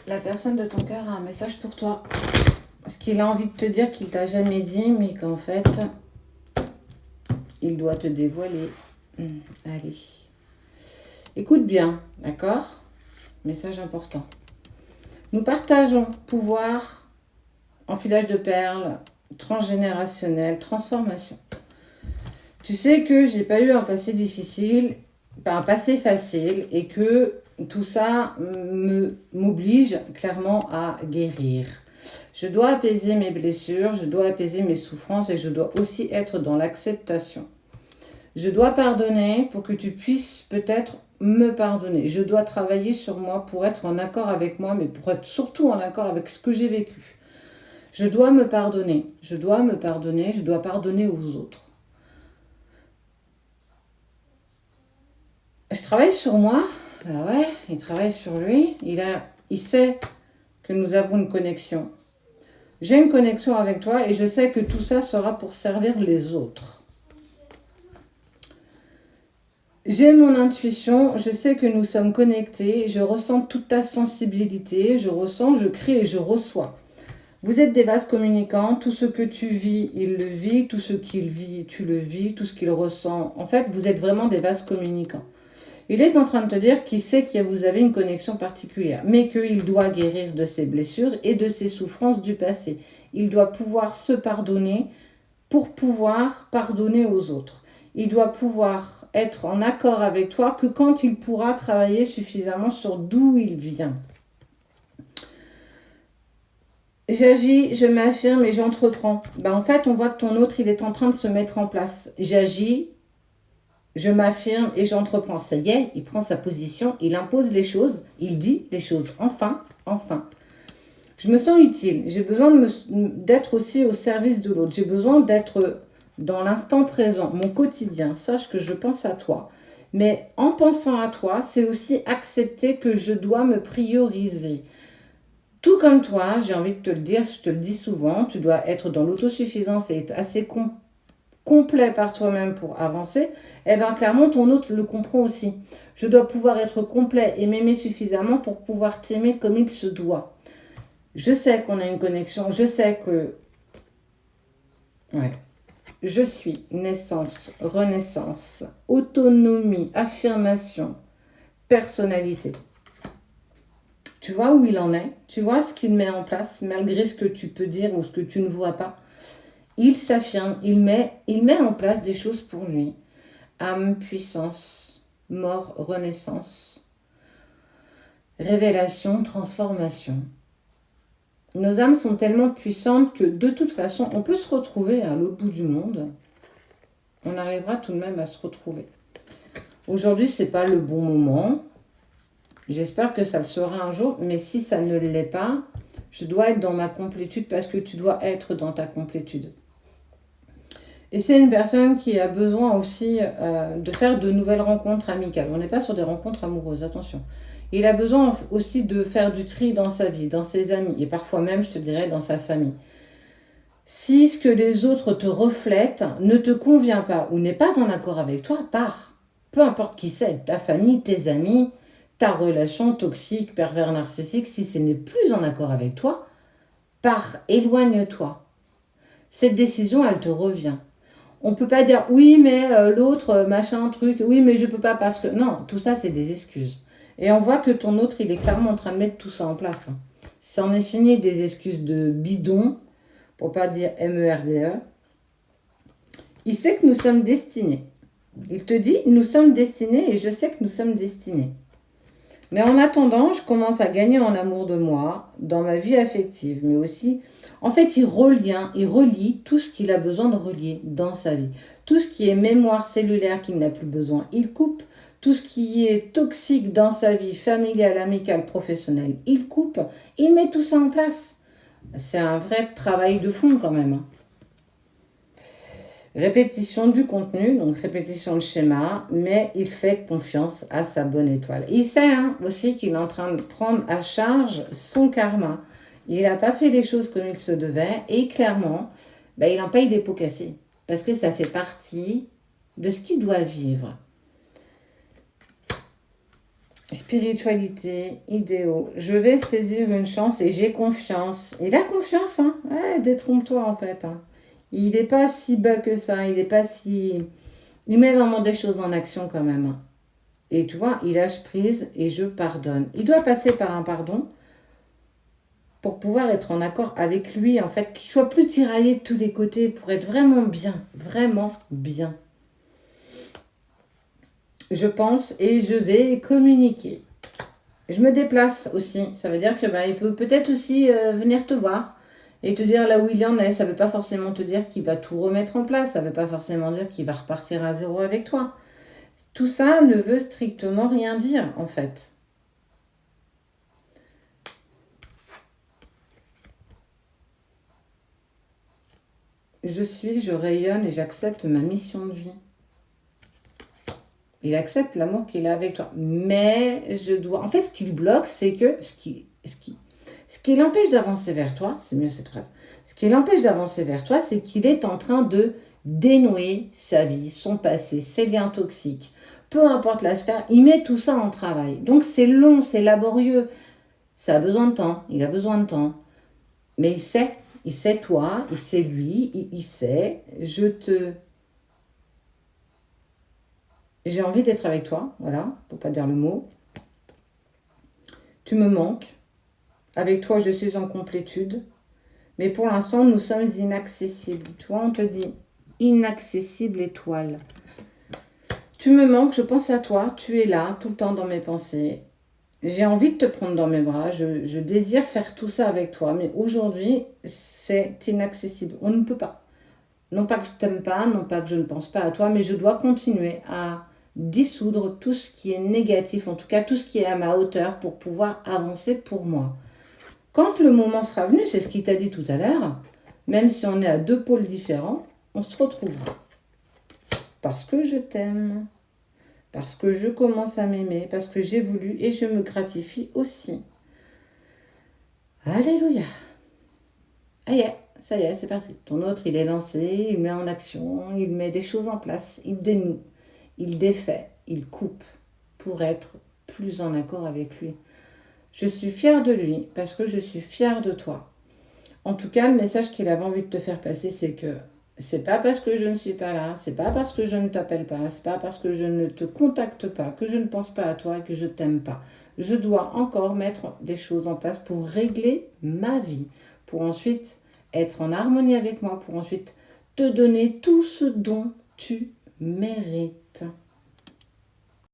La personne de ton cœur a un message pour toi. Parce qu'il a envie de te dire qu'il t'a jamais dit, mais qu'en fait, il doit te dévoiler. Allez. Écoute bien, d'accord? Message important. Nous partageons pouvoir, enfilage de perles, transgénérationnel, transformation. Tu sais que j'ai pas eu un passé difficile, pas un passé facile, et que tout ça m'oblige clairement à guérir. Je dois apaiser mes blessures, je dois apaiser mes souffrances et je dois aussi être dans l'acceptation. Je dois pardonner pour que tu puisses peut-être me pardonner. Je dois travailler sur moi pour être en accord avec moi, mais pour être surtout en accord avec ce que j'ai vécu. Je dois me pardonner, je dois me pardonner, je dois pardonner aux autres. Je travaille sur moi. Ben ouais, il travaille sur lui. Il sait que nous avons une connexion. J'ai une connexion avec toi et je sais que tout ça sera pour servir les autres. J'ai mon intuition, je sais que nous sommes connectés, je ressens toute ta sensibilité, je ressens, je crée et je reçois. Vous êtes des vases communicants, tout ce que tu vis, il le vit, tout ce qu'il vit, tu le vis, tout ce qu'il ressent. En fait, vous êtes vraiment des vases communicants. Il est en train de te dire qu'il sait que vous avez une connexion particulière, mais qu'il doit guérir de ses blessures et de ses souffrances du passé. Il doit pouvoir se pardonner pour pouvoir pardonner aux autres. Il doit pouvoir être en accord avec toi que quand il pourra travailler suffisamment sur d'où il vient. J'agis, je m'affirme et j'entreprends. En fait, on voit que ton autre, il est en train de se mettre en place. J'agis, je m'affirme et j'entreprends. Ça y est, il prend sa position, il impose les choses, il dit les choses. Enfin. Je me sens utile. J'ai besoin d'être aussi au service de l'autre. J'ai besoin d'être dans l'instant présent, mon quotidien. Sache que je pense à toi. Mais en pensant à toi, c'est aussi accepter que je dois me prioriser. Tout comme toi, j'ai envie de te le dire, je te le dis souvent, tu dois être dans l'autosuffisance et être assez complet par toi-même pour avancer. Eh bien, clairement, ton autre le comprend aussi. Je dois pouvoir être complet et m'aimer suffisamment pour pouvoir t'aimer comme il se doit. Je sais qu'on a une connexion, je sais que... Ouais. Je suis naissance, renaissance, autonomie, affirmation, personnalité. Tu vois où il en est, tu vois ce qu'il met en place, malgré ce que tu peux dire ou ce que tu ne vois pas. Il s'affirme, il met en place des choses pour lui. Âme, puissance, mort, renaissance, révélation, transformation. Nos âmes sont tellement puissantes que de toute façon, on peut se retrouver à l'autre bout du monde. On arrivera tout de même à se retrouver. Aujourd'hui, ce n'est pas le bon moment. J'espère que ça le sera un jour, mais si ça ne l'est pas, je dois être dans ma complétude parce que tu dois être dans ta complétude. Et c'est une personne qui a besoin aussi de faire de nouvelles rencontres amicales. On n'est pas sur des rencontres amoureuses, attention. Il a besoin aussi de faire du tri dans sa vie, dans ses amis et parfois même, je te dirais, dans sa famille. Si ce que les autres te reflètent ne te convient pas ou n'est pas en accord avec toi, pars. Peu importe qui c'est, ta famille, tes amis, ta relation toxique, pervers, narcissique, si ce n'est plus en accord avec toi, pars, éloigne-toi. Cette décision, elle te revient. On ne peut pas dire oui, mais l'autre, machin, truc, oui, mais je ne peux pas parce que... Non, tout ça, c'est des excuses. Et on voit que ton autre, il est clairement en train de mettre tout ça en place. C'en est fini des excuses de bidon, pour ne pas dire MERDE. Il sait que nous sommes destinés. Il te dit, nous sommes destinés et je sais que nous sommes destinés. Mais en attendant, je commence à gagner en amour de moi, dans ma vie affective, mais aussi... En fait, il relie tout ce qu'il a besoin de relier dans sa vie. Tout ce qui est mémoire cellulaire qu'il n'a plus besoin, il coupe. Tout ce qui est toxique dans sa vie familiale, amicale, professionnelle, il coupe. Il met tout ça en place. C'est un vrai travail de fond quand même. Répétition du contenu, donc répétition de schéma, mais il fait confiance à sa bonne étoile. Il sait aussi qu'il est en train de prendre à charge son karma. Il n'a pas fait les choses comme il se devait et clairement, il en paye des pots cassés parce que ça fait partie de ce qu'il doit vivre. Spiritualité, idéaux. Je vais saisir une chance et j'ai confiance. Il a confiance, hein. Ouais, détrompe-toi en fait. Hein. Il n'est pas si bas que ça. Il n'est pas si... Il met vraiment des choses en action quand même. Hein. Et tu vois, il lâche prise et je pardonne. Il doit passer par un pardon pour pouvoir être en accord avec lui, en fait, qu'il soit plus tiraillé de tous les côtés pour être vraiment bien. Vraiment bien. Je pense et je vais communiquer. Je me déplace aussi. Ça veut dire que il peut peut-être aussi venir te voir et te dire là où il en est. Ça ne veut pas forcément te dire qu'il va tout remettre en place. Ça ne veut pas forcément dire qu'il va repartir à zéro avec toi. Tout ça ne veut strictement rien dire, en fait. Je rayonne et j'accepte ma mission de vie. Il accepte l'amour qu'il a avec toi. Mais je dois... En fait, ce qui le bloque, c'est que... Ce qui l'empêche d'avancer vers toi, c'est mieux cette phrase. Ce qui l'empêche d'avancer vers toi, c'est qu'il est en train de dénouer sa vie, son passé, ses liens toxiques. Peu importe la sphère, il met tout ça en travail. Donc c'est long, c'est laborieux. Ça a besoin de temps, il a besoin de temps. Mais il sait toi, il sait lui, il sait, j'ai envie d'être avec toi, voilà, pour pas dire le mot. Tu me manques. Avec toi, je suis en complétude. Mais pour l'instant, nous sommes inaccessibles. Toi, on te dit inaccessible étoile. Tu me manques, je pense à toi. Tu es là, tout le temps dans mes pensées. J'ai envie de te prendre dans mes bras. Je désire faire tout ça avec toi. Mais aujourd'hui, c'est inaccessible. On ne peut pas. Non pas que je t'aime pas, non pas que je ne pense pas à toi, mais je dois continuer à dissoudre tout ce qui est négatif, en tout cas tout ce qui est à ma hauteur pour pouvoir avancer pour moi. Quand le moment sera venu, c'est ce qu'il t'a dit tout à l'heure, même si on est à deux pôles différents, on se retrouvera. Parce que je t'aime, parce que je commence à m'aimer, parce que j'ai voulu et je me gratifie aussi. Alléluia. Ça y est, c'est parti. Ton autre, il est lancé, il met en action, il met des choses en place, il dénoue, il défait, il coupe pour être plus en accord avec lui. Je suis fière de lui parce que je suis fière de toi. En tout cas, le message qu'il avait envie de te faire passer, c'est que c'est pas parce que je ne suis pas là, c'est pas parce que je ne t'appelle pas, c'est pas parce que je ne te contacte pas, que je ne pense pas à toi et que je t'aime pas. Je dois encore mettre des choses en place pour régler ma vie, pour ensuite être en harmonie avec moi, pour ensuite te donner tout ce dont tu mérites.